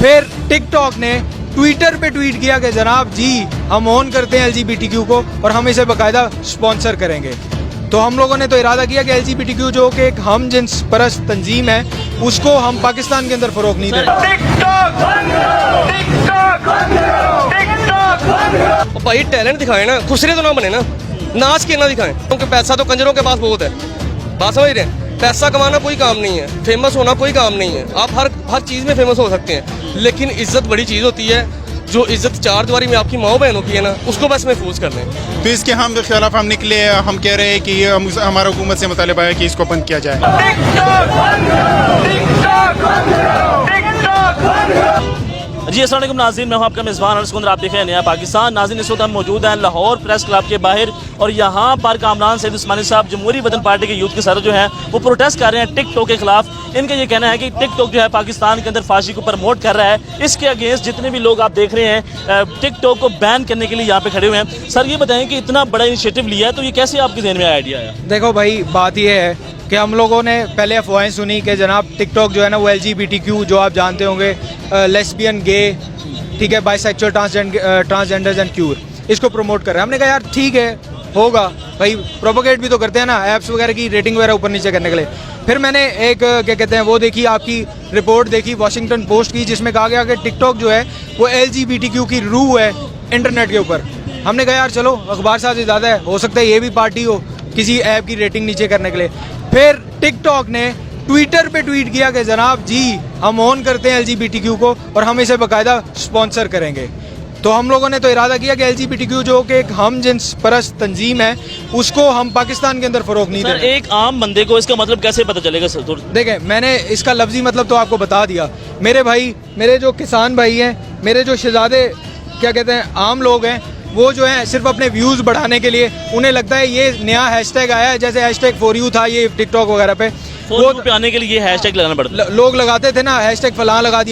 फिर टिकटॉक ने ट्विटर पे ट्वीट किया कि जनाब जी हम ऑन करते हैं LGBTQ को और हम इसे बाकायदा स्पॉन्सर करेंगे। तो हम लोगों ने तो इरादा किया कि LGBTQ जो कि एक हम जिन्स परस्त तंजीम है उसको हम पाकिस्तान के अंदर फरोग नहीं देंगे। भाई टैलेंट दिखाए ना, खुसरे तो ना बने ना, नाच के ना दिखाएं, क्योंकि पैसा तो कंजरों के पास बहुत है। बात समझ रहे हैं? पैसा कमाना कोई काम नहीं है, फेमस होना कोई काम नहीं है। आप हर चीज़ में फेमस हो सकते हैं, लेकिन इज्जत बड़ी चीज़ होती है। जो इज्जत चार दीवारी में आपकी माओ बहनों की है ना, उसको बस महफूज कर लें। तो इसके हम खिलाफ हम निकले, हम कह रहे हैं कि हमारा हुकूमत से मुतालिबा है कि इसको बंद किया जाए। जी अस्सलाम वालेकुम नाज़रीन, मैं हूं आपका मेज़बान अर्ज़ कुंदर, आप देख रहे हैं नया पाकिस्तान। नाज़रीन इस वक्त हम मौजूद हैं लाहौर प्रेस क्लब के बाहर और यहाँ पर कामरान सैयद उस्मानी साहब जमहूरी वतन पार्टी के यूथ के सदर जो हैं वो प्रोटेस्ट कर रहे हैं टिकटॉक के खिलाफ। इनका ये कहना है कि टिकटॉक जो है पाकिस्तान के अंदर फाशी को प्रमोट कर रहा है। इसके अगेंस्ट जितने भी लोग आप देख रहे हैं टिकटॉक को बैन करने के लिए यहाँ पे खड़े हुए हैं। सर ये बताएं कि इतना बड़ा इनिशिएटिव लिया है तो ये कैसे आपके ज़हन में आइडिया आया? देखो भाई, बात ये है कि हम लोगों ने पहले अफवाहें सुनी कि जनाब टिकटॉक जो है ना वो LGBTQ जो आप जानते होंगे, लेस्बियन, गे, ठीक है, बाइसेक्सुअल, ट्रांसजेंडर्स एंड क्यूर, इसको प्रमोट कर रहे हैं। हमने कहा यार ठीक है, होगा भाई, प्रोपोगेट भी तो करते हैं ना ऐप्स वगैरह की रेटिंग वगैरह ऊपर नीचे करने के लिए। फिर मैंने एक क्या कहते हैं वो देखी, आपकी रिपोर्ट देखी वॉशिंगटन पोस्ट की, जिसमें कहा गया कि टिकटॉक जो है वो LGBTQ की रूह है इंटरनेट के ऊपर। हमने कहा यार चलो अखबार साहब से ज़्यादा है, हो सकता है ये भी पार्टी हो किसी ऐप की रेटिंग नीचे करने के लिए। फिर टिकटॉक ने ट्विटर पे ट्वीट किया कि जनाब जी हम ऑन करते हैं LGBTQ को और हम इसे बाकायदा स्पॉन्सर करेंगे। तो हम लोगों ने तो इरादा किया कि LGBTQ जो कि एक हम जिन्स परस्त तंजीम है उसको हम पाकिस्तान के अंदर फरोग नहीं देंगे। एक आम बंदे को इसका मतलब कैसे पता चलेगा सर? देखें, मैंने इसका लफ्जी मतलब तो आपको बता दिया। मेरे भाई, मेरे जो किसान भाई हैं, मेरे जो शहजादे क्या कहते हैं आम लोग हैं, वो जो है सिर्फ अपने व्यूज़ बढ़ाने के लिए उन्हें लगता है ये नया हैशटैग आया है, जैसे हैशटैग फॉर यू था ये टिकटॉक वगैरह पे, वो पे आने के लिए ये हैशटैग लगाना पड़ता है। लोग लगाते थे ना हैशटैग फलां लगा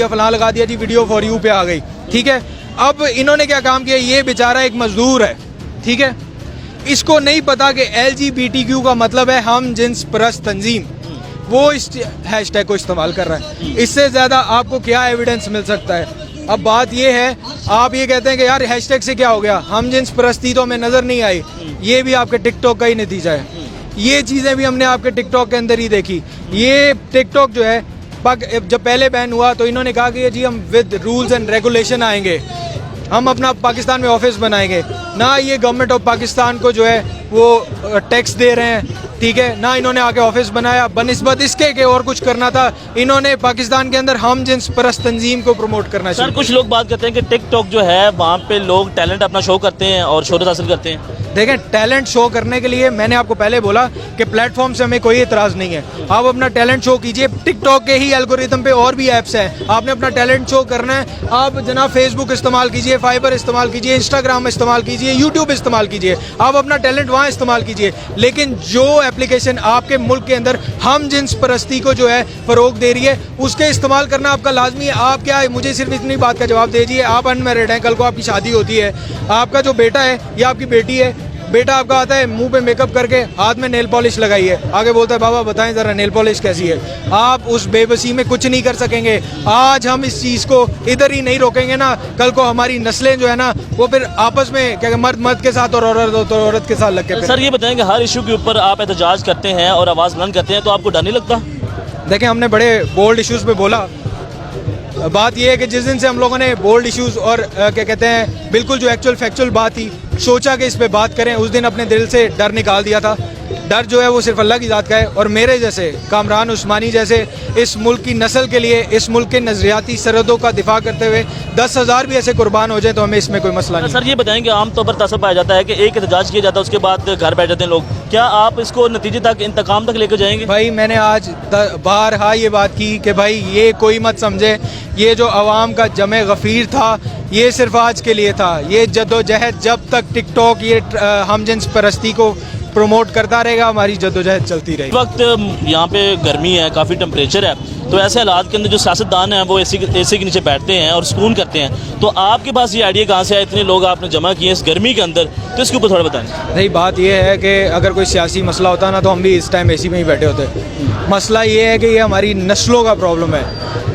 दिया जी, वीडियो फॉर यू पे आ गई, ठीक है। अब इन्होंने क्या काम किया, ये बेचारा एक मजदूर है, ठीक है, इसको नहीं पता कि LGBTQ का मतलब है हम जिन्स परस्त तंजीम, वो इस हैशटैग को इस्तेमाल कर रहा है। इससे ज़्यादा आपको क्या एविडेंस मिल सकता है? अब बात ये है, आप ये कहते हैं कि यार हैशटैग से क्या हो गया, हम जिन्स परस्ती तो हमें नज़र नहीं आई, ये भी आपके टिकटॉक का ही नतीजा है। ये चीज़ें भी हमने आपके टिकटॉक के अंदर ही देखी। ये टिकटॉक जो है जब पहले बैन हुआ तो इन्होंने कहा कि जी हम विद रूल्स एंड रेगुलेशन आएंगे, हम अपना पाकिस्तान में ऑफिस बनाएंगे ना। ये गवर्नमेंट ऑफ पाकिस्तान को जो है वो टैक्स दे रहे हैं, ठीक है ना, इन्होंने आके ऑफिस बनाया। बनिस्बत इसके के और कुछ करना था, इन्होंने पाकिस्तान के अंदर हम जिन्स परस्त तंजीम को प्रमोट करना चाहिए। सर कुछ लोग बात करते हैं कि टिकटॉक जो है वहाँ पे लोग टैलेंट अपना शो करते हैं और शोहरत हासिल करते हैं। देखें, टैलेंट शो करने के लिए मैंने आपको पहले बोला कि प्लेटफॉर्म से हमें कोई एतराज़ नहीं है, आप अपना टैलेंट शो कीजिए। टिकटॉक के ही एल्गोरिथम पे और भी ऐप्स हैं, आपने अपना टैलेंट शो करना है, आप जनाब फेसबुक इस्तेमाल कीजिए, फाइबर इस्तेमाल कीजिए, इंस्टाग्राम इस्तेमाल कीजिए, यूट्यूब इस्तेमाल कीजिए, आप अपना टैलेंट वहाँ इस्तेमाल कीजिए। लेकिन जो एप्लीकेशन आपके मुल्क के अंदर हम जिन्स परस्ती को जो है फ़रोग दे रही है उसके इस्तेमाल करना आपका लाजमी है। आप क्या है, मुझे सिर्फ इतनी बात का जवाब दीजिए, आप अनमैरिड हैं, कल को आपकी शादी होती है, आपका जो बेटा है या आपकी बेटी है, बेटा आपका आता है मुंह पे मेकअप करके हाथ में नेल पॉलिश लगाई है, आगे बोलता है बाबा बताएं ज़रा नेल पॉलिश कैसी है। आप उस बेबसी में कुछ नहीं कर सकेंगे। आज हम इस चीज़ को इधर ही नहीं रोकेंगे ना, कल को हमारी नस्लें जो है ना वो फिर आपस में क्या मर्द के साथ और औरत के साथ लग के। सर ये बताएं कि हर इशू के ऊपर आप एहतजाज करते हैं और आवाज़ बुलंद करते हैं, तो आपको डर नहीं लगता? देखें, हमने बड़े बोल्ड इश्यूज़ पे बोला। बात यह है कि जिस दिन से हम लोगों ने बोल्ड इश्यूज़ और क्या कहते हैं बिल्कुल जो एक्चुअल फैक्चुअल बात थी, सोचा कि इस पे बात करें, उस दिन अपने दिल से डर निकाल दिया था। डर जो है वो सिर्फ अल्लाह की ज़ात का है, और मेरे जैसे कामरान उस्मानी जैसे इस मुल्क की नस्ल के लिए, इस मुल्क के नज़रियाती सरहदों का दिफा करते हुए 10,000 भी ऐसे कुर्बान हो जाए तो हमें इसमें कोई मसला नहीं। सर ये बताएंगे आमतौर पर तसब पाया जाता है कि एक एहतजाज किया जाता है उसके बाद घर बैठ जाते हैं लोग, क्या आप इसको नतीजे तक, इंतकाम तक लेकर जाएंगे? भाई मैंने आज बारहा ये बात की कि भाई ये कोई मत समझे, ये जो अवाम का जमे गफ़ीर था ये सिर्फ आज के लिए था। ये जद्दोजहद जब तक टिकटॉक ये हम जिन्स परस्ती को प्रमोट करता रहेगा, हमारी जद्दोजहद चलती रहेगी। इस वक्त यहाँ पे गर्मी है, काफ़ी टेम्परेचर है, तो ऐसे हालात के अंदर जो सियासतदान हैं वो एसी के नीचे बैठते हैं और सुकून करते हैं। तो आपके पास ये आइडिया कहाँ से आया, इतने लोग आपने जमा किए इस गर्मी के अंदर, तो इसके ऊपर थोड़ा बताएं। नहीं, बात यह है कि अगर कोई सियासी मसला होता ना तो हम भी इस टाइम एसी में ही बैठे होते। मसला ये है कि ये हमारी नस्लों का प्रॉब्लम है।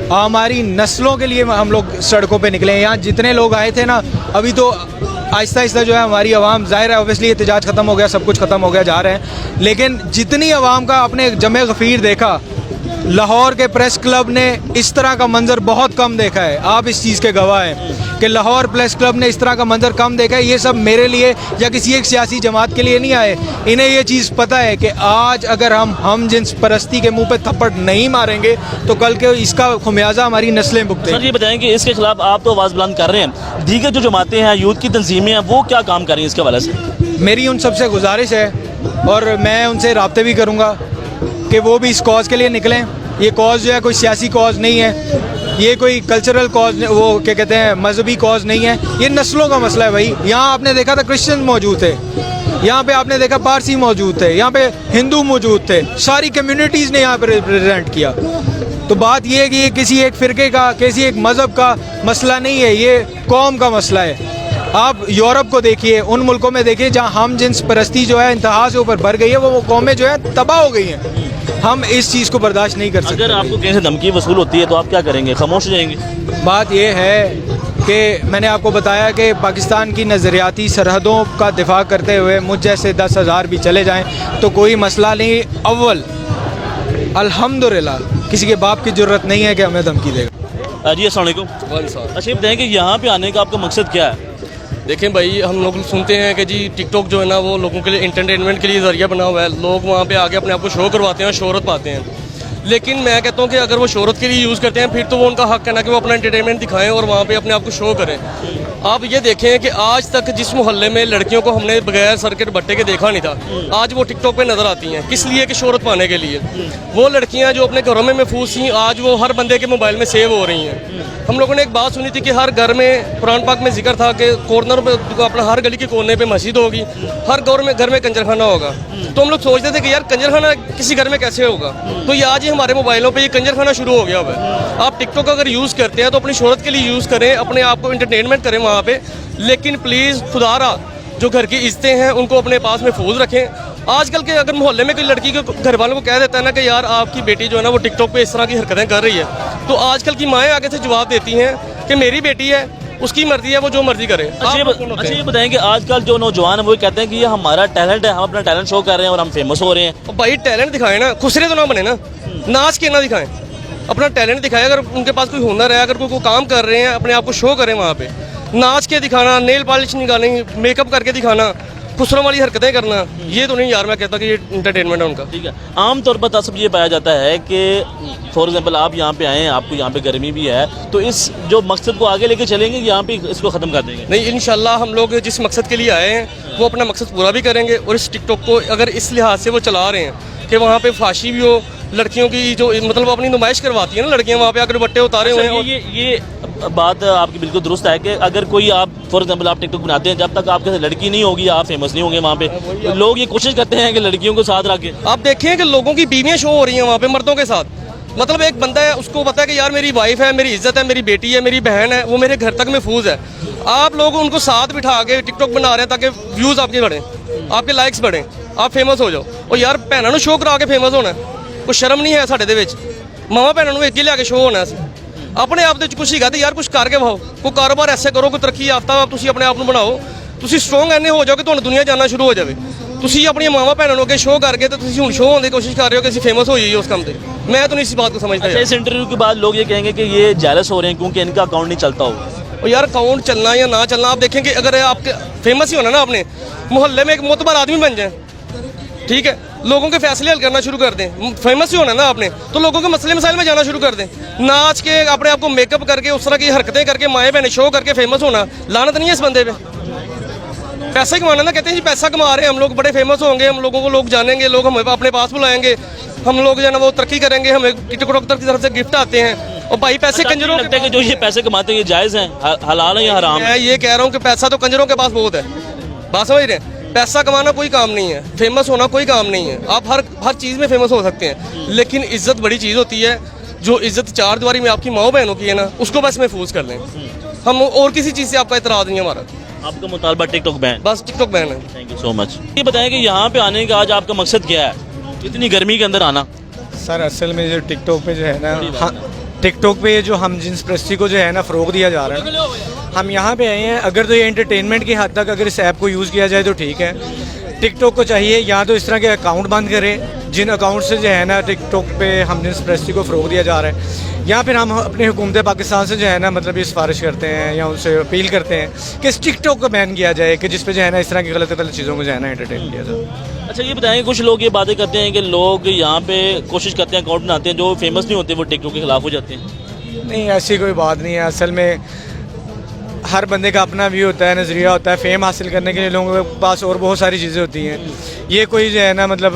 हमारी नस्लों के लिए हम लोग सड़कों पे निकले हैं। यहाँ जितने लोग आए थे ना, अभी तो आहिस्ता आहिस्ता जो है हमारी आवाम, ज़ाहिर है ऑब्वियसली एहतजाज ख़त्म हो गया, सब कुछ ख़त्म हो गया, जा रहे हैं, लेकिन जितनी आवाम का आपने जमे गफ़ीर देखा, लाहौर के प्रेस क्लब ने इस तरह का मंजर बहुत कम देखा है। आप इस चीज़ के गवाह हैं कि लाहौर प्रेस क्लब ने इस तरह का मंजर कम देखा है। ये सब मेरे लिए या किसी एक सियासी जमात के लिए नहीं आए। इन्हें ये चीज़ पता है कि आज अगर हम जिन्स परस्ती के मुंह पे थप्पड़ नहीं मारेंगे तो कल के इसका खुमियाजा हमारी नस्लें सर भुगतेंगी। ये बताएं कि इसके खिलाफ आप तो आवाज़ बुलंद कर रहे हैं, दीगर जो जमातें हैं, यूथ की तंजीमें हैं, वो क्या काम कर रही हैं इसके हवाले से? मेरी उन सबसे गुजारिश है और मैं उनसे राब्ते भी करूँगा कि वो भी इस कॉज के लिए निकलें। ये कॉज जो है कोई सियासी कॉज नहीं है, ये कोई कल्चरल कॉज, वो क्या कहते हैं, मजहबी कॉज नहीं है, ये नस्लों का मसला है भाई। यहाँ आपने देखा था क्रिश्चियन मौजूद थे, यहाँ पे आपने देखा पारसी मौजूद थे, यहाँ पे हिंदू मौजूद थे, सारी कम्युनिटीज़ ने यहाँ पे रिप्रेजेंट किया। तो बात ये है कि ये किसी एक फ़िरके का, किसी एक मज़हब का मसला नहीं है, ये कौम का मसला है। आप यूरोप को देखिए, उन मुल्कों में देखिए जहाँ हम जिन्स परस्ती जो है इंतहा से ऊपर बढ़ गई है, वो कौमें जो है तबाह हो गई हैं। हम इस चीज़ को बर्दाश्त नहीं कर सकते। अगर आपको कहीं से धमकी वसूल होती है तो आप क्या करेंगे? खामोश हो जाएंगे? बात यह है कि मैंने आपको बताया कि पाकिस्तान की नज़रियाती सरहदों का दिफा करते हुए मुझ जैसे 10,000 भी चले जाएं तो कोई मसला नहीं। अव्वल अल्हम्दुलिल्लाह किसी के बाप की ज़रूरत नहीं है कि हमें धमकी देगा। जी अस्सलाम वालेकुम। अच्छा ये बताएं कि यहाँ पे आने का आपका मकसद क्या है? देखें भाई, हम लोग सुनते हैं कि जी टिकटॉक जो है ना वो लोगों के लिए इंटरटेनमेंट के लिए ज़रिया बना हुआ है। लोग वहाँ पे आके अपने आप को शो करवाते हैं और शोहरत पाते हैं। लेकिन मैं कहता हूँ कि अगर वो शोहरत के लिए यूज़ करते हैं फिर तो वो उनका हक है ना कि वो अपना एंटरटेनमेंट दिखाएं और वहाँ पे अपने आप को शो करें। आप ये देखें कि आज तक जिस मोहल्ले में लड़कियों को हमने बगैर सर के दुपट्टे के देखा नहीं था, आज वो टिकटॉक पे नज़र आती हैं। किस लिए? कि शोहरत पाने के लिए। वो लड़कियाँ जो अपने घरों में महफूज थी, आज वो हर बंदे के मोबाइल में सेव हो रही हैं। हम लोगों ने एक बात सुनी थी कि हर घर में, कुरान पाक में जिक्र था कि कॉर्नर पे, अपना हर गली के कोने पे मस्जिद होगी, हर घर में कंजरखाना होगा। तो हम लोग सोचते थे कि यार कंजरखाना किसी घर में कैसे होगा, तो ये आज ही हमारे मोबाइलों पे ये कंजरखाना शुरू हो गया हुआ है। आप टिकटॉक अगर यूज़ करते हैं तो अपनी शोहरत के लिए यूज़ करें, अपने आप को इंटरटेनमेंट करें वहाँ पे, लेकिन प्लीज़ खुदारा जो घर की इज्जतें हैं उनको अपने पास महफूज रखें। आजकल के अगर मोहल्ले में कोई लड़की के घर वालों को कह देता है ना कि यार आपकी बेटी जो है ना वो टिकटॉक पे इस तरह की हरकतें कर रही है, तो आजकल की माएँ आगे से जवाब देती हैं कि मेरी बेटी है, उसकी मर्जी है, वो जो मर्जी करे। अच्छा ये बताएं कि आजकल जो नौजवान है वो कहते हैं कि ये हमारा टैलेंट है, हम अपना टैलेंट शो कर रहे हैं और हम फेमस हो रहे हैं। भाई टैलेंट दिखाएं ना, खुसरे तो ना बने ना, नाच के ना दिखाएं, अपना टैलेंट दिखाएं। अगर उनके पास कोई हुनर है, अगर कोई काम कर रहे हैं, अपने आप को शो करें वहाँ पे, नाच के दिखाना, नेल पॉलिश निकालनी, मेकअप करके दिखाना, खुसरों वाली हरकतें करना, ये तो नहीं यार मैं कहता कि ये इंटरटेनमेंट है उनका। ठीक है, आमतौर पर तसब ये पाया जाता है कि फॉर एग्जांपल आप यहाँ पे आए हैं, आपको यहाँ पे गर्मी भी है, तो इस जो मकसद को आगे लेके चलेंगे, यहाँ पे इसको ख़त्म कर देंगे? नहीं, इंशाल्लाह हम लोग जिस मकसद के लिए आए हैं वो अपना मकसद पूरा भी करेंगे। और इस टिकटॉक को अगर इस लिहाज से वो चला रहे हैं कि वहाँ पे फाशी भी हो, लड़कियों की जो मतलब अपनी नुमाइश करवाती है ना लड़कियाँ, वहाँ पे आकर दुपट्टे उतारे हुए हैं। ये बात आपकी बिल्कुल दुरुस्त है कि अगर कोई आप फॉर एग्जांपल आप टिकटॉक बनाते हैं, जब तक आपके साथ लड़की नहीं होगी आप फेमस नहीं होंगे। वहाँ पे तो लोग ये कोशिश करते हैं कि लड़कियों को साथ रखें। आप देखें कि लोगों की बीवियाँ शो हो रही हैं वहाँ पे मर्दों के साथ। मतलब एक बंदा है, उसको पता है कि यार मेरी वाइफ है, मेरी इज्जत है, मेरी बेटी है, मेरी बहन है, वो मेरे घर तक महफूज है। आप लोग उनको साथ बिठा के टिकटॉक बना रहे हैं ताकि व्यूज़ आपके बढ़ें, आपके लाइक्स बढ़ें, आप फेमस हो जाओ। और यार भैनों ਨੂੰ शो करा के फेमस होना, कोई शर्म नहीं है ਸਾਡੇ ਦੇ ਵਿੱਚ। ਮਾਵਾਂ ਭੈਣਾਂ ਨੂੰ ਇੱਕ ਹੀ ਲਿਆ ਕੇ ਸ਼ੋ ਹੋਣਾ ਸੀ। ਆਪਣੇ ਆਪ ਦੇ ਵਿੱਚ ਕੁਛ ਹੀਗਾ ਤੇ ਯਾਰ ਕੁਛ ਕਰਕੇ ਵਿਖਾਓ, ਕੋਈ ਕਾਰੋਬਾਰ ਐਸੇ ਕਰੋ, ਕੋਈ ਤਰੱਕੀ ਯਾਫਤਾ ਤੁਸੀਂ ਆਪਣੇ ਆਪ ਨੂੰ ਬਣਾਓ, ਤੁਸੀਂ ਸਟਰੋਂਗ ਐਨੇ ਹੋ ਜਾਓ ਕਿ ਤੁਹਾਨੂੰ ਦੁਨੀਆ ਜਾਨਣਾ ਸ਼ੁਰੂ ਹੋ ਜਾਵੇ। ਤੁਸੀਂ ਆਪਣੀਆਂ ਮਾਵਾਂ ਭੈਣਾਂ ਨੂੰ ਅੱਗੇ ਸ਼ੋਅ ਕਰਕੇ ਤੇ ਤੁਸੀਂ ਹੁਣ ਸ਼ੋਅ ਹੋਣ ਦੀ ਕੋਸ਼ਿਸ਼ ਕਰ ਰਹੇ ਹੋ कि ਅਸੀਂ फेमस हो जाइए उस काम पे। मैं तो नहीं इस बात को समझता। अच्छा, इस इंटरव्यू के बाद लोग ये कहेंगे कि ये जेलस हो रहे हैं क्योंकि इनका अकाउंट नहीं चलता होगा। और यार अकाउंट चलना या ना चलना आप देखें कि अगर आपके फेमस ही होना ना, आपने मोहल्ले में एक मोतबर आदमी बन जाए, ठीक है, लोगों के फैसले हल करना शुरू कर दें, फेमस ही होना ना आपने, तो लोगों के मसले मसाइल में जाना शुरू कर दें। नाच के अपने आप को मेकअप करके उस तरह की हरकतें करके माएँ बहनें शो करके फेमस होना, लानत नहीं है इस बंदे पे। पैसा कमाना ना, कहते हैं जी पैसा कमा रहे हैं हम लोग, बड़े फेमस होंगे, हम लोगों को लोग जानेंगे, लोग हमें अपने पास बुलाएंगे, हम लोग जो है ना वो तरक्की करेंगे, हमें टिकटॉक की तरफ से गिफ्ट आते हैं। और भाई पैसे कंजरों लगता है कि जो ये पैसे कमाते हैं ये जायज़ हैं, हलाल है या हराम है? मैं ये कह रहा हूँ कि पैसा तो कंजरों के पास बहुत है, बात समझ रहे हैं। पैसा कमाना कोई काम नहीं है, फेमस होना कोई काम नहीं है। आप हर चीज़ में फेमस हो सकते हैं, लेकिन इज्जत बड़ी चीज़ होती है। जो इज्जत चार दीवारी में आपकी माओ बहनों की है ना, उसको बस महफूज कर लें। हम और किसी चीज़ से आपका इतराज़ नहीं है हमारा। आपका मुतालबा टिकटॉक बैन? बस टिकटॉक बैन है। Thank you so much. ये बताएं कि यहाँ पे आने का आज आपका मकसद क्या है, इतनी गर्मी के अंदर आना? सर असल में जो टिकटॉक पे जो है ना, टिकटॉक पे जो हम जिन्स प्रस्ती को जो है ना फ़रोग दिया जा रहा है, हम यहाँ पे आए हैं। अगर तो ये एंटरटेनमेंट की हद तक अगर इस ऐप को यूज़ किया जाए तो ठीक है। टिकटॉक को चाहिए या तो इस तरह के अकाउंट बंद करें जिन अकाउंट से जो है ना टिकटॉक पे हम जिन्स प्रस्ती को फ़रोग दिया जा रहा है, या फिर हम अपनी हुकूमत पाकिस्तान से जो है ना मतलब ये सिफारिश करते हैं या उनसे अपील करते हैं कि इस टिकटॉक को बैन किया जाए कि जिस पे जो है ना इस तरह की गलत चीज़ों को जो है ना एंटरटेन किया जाए। अच्छा ये बताएं, कुछ लोग ये बातें करते हैं कि लोग यहाँ पे कोशिश करते हैं अकाउंट बनाते हैं जो फेमस नहीं होते वो टिकटॉक के खिलाफ हो जाते हैं। नहीं, ऐसी कोई बात नहीं है। असल में हर बंदे का अपना व्यू होता है, नज़रिया होता है। फेम हासिल करने के लिए लोगों के पास और बहुत सारी चीज़ें होती हैं। ये कोई जो है ना मतलब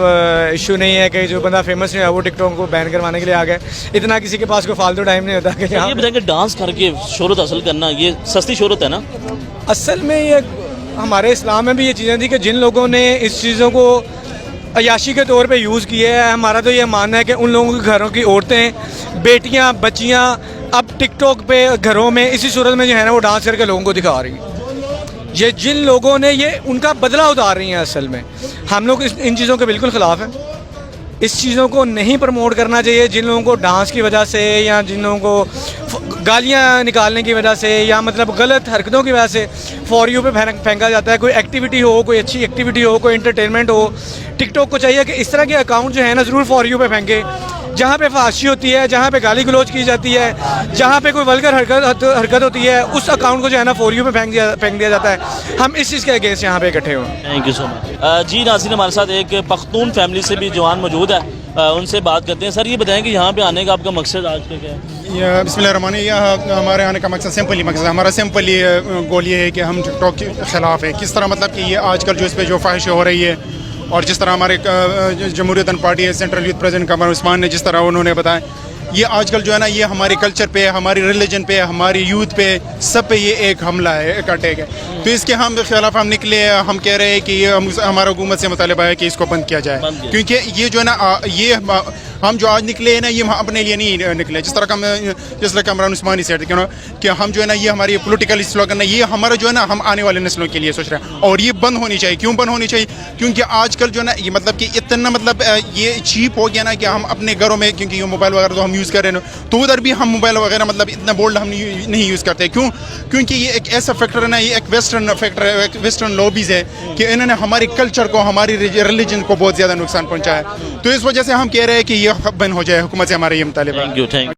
इशू नहीं है कि जो बंदा फेमस नहीं है वो टिकटॉक को बैन करवाने के लिए आ गए। इतना किसी के पास कोई फालतू टाइम नहीं होता कि ये बताएं कि डांस करके शोहरत हासिल करना ये सस्ती शोहरत है ना? असल में ये हमारे इस्लाम में भी ये चीज़ें थी कि जिन लोगों ने इस चीज़ों को अयाशी के तौर पे यूज़ किया है, हमारा तो ये मानना है कि उन लोगों के घरों की औरतें, बेटियां, बच्चियां अब टिकटॉक पे घरों में इसी सूरत में जो है ना वो डांस करके लोगों को दिखा रही हैं। ये जिन लोगों ने ये उनका बदला उतार रही हैं। असल में हम लोग इन चीज़ों के बिल्कुल ख़िलाफ़ हैं। इस चीज़ों को नहीं प्रमोट करना चाहिए। जिन लोगों को डांस की वजह से या जिन लोगों को गालियाँ निकालने की वजह से या मतलब गलत हरकतों की वजह से फॉर यू पे फेंका जाता है, कोई एक्टिविटी हो, कोई अच्छी एक्टिविटी हो, कोई एंटरटेनमेंट हो, टिकटॉक को चाहिए कि इस तरह के अकाउंट जो है ना ज़रूर फॉर यू पे फेंके जहाँ पे फाशी होती है, जहाँ पे गाली गलौज की जाती है, जहाँ पे कोई वल्गर हरकत होती है, उस अकाउंट को जो है ना फॉर यू पे फेंक दिया जाता है। हम इस चीज़ के अगेंस्ट यहाँ पे इकट्ठे हुए। Thank you so much. जी नाज़रीन, हमारे साथ एक पख्तून फैमिली से भी जवान मौजूद है, उनसे बात करते हैं। सर ये बताएं कि यहाँ पे आने का आपका मकसद आज का क्या है? बिस्मिल्लाहिर्रहमानिर्रहीम। हमारे आने का मकसद सिंपल ही मकसद, हमारा सिंपल ही गोल ये है कि हम टिकटॉक के ख़िलाफ़ है। किस तरह मतलब कि ये आजकल जो इस पर जो ख्वाहिश हो रही है, और जिस तरह हमारे जमहूरियत पार्टी है, सेंट्रल यूथ प्रेसिडेंट कमर उस्मान ने जिस तरह उन्होंने बताया, ये आजकल जो है ना ये हमारे कल्चर पे, हमारी रिलीजन पे, हमारी यूथ पे, सब पे ये एक हमला है, एक अटैक है। तो इसके हम खिलाफ हम निकले। हम कह रहे हैं कि हमारा हुकूमत से मुतालबा है कि इसको बंद किया जाए, क्योंकि ये जो है ना ये हम जो आज निकले हैं ना ये हम अपने लिए नहीं निकले। जिस तरह कमरान उस्मानी सेठ कि हम जो है ना ये हमारी पॉलिटिकल स्लोगन है, ये हमारा जो है ना हम आने वाले नस्लों के लिए सोच रहे हैं और ये बंद होनी चाहिए। क्यों बंद होनी चाहिए? क्योंकि आजकल जो है ना ये मतलब कि इतना मतलब ये चीप हो गया ना कि हम अपने घरों में, क्योंकि ये मोबाइल वगैरह तो हम यूज़ कर रहे हैं, तो उधर भी हम मोबाइल वगैरह मतलब इतना बोल्ड हम नहीं यूज़ करते। क्यों? क्योंकि ये एक ऐसा फैक्टर है ना, ये एक वेस्टर्न फैक्टर है, एक वेस्टर्न लॉबीज़ है कि इन्होंने हमारे कल्चर को, हमारी रिलीजन को बहुत ज़्यादा नुकसान पहुँचाया है। तो इस वजह से हम कह रहे हैं कि ये बंद हो जाए, हुकूमत से हमारा ये मुतालिबा है। Thank you.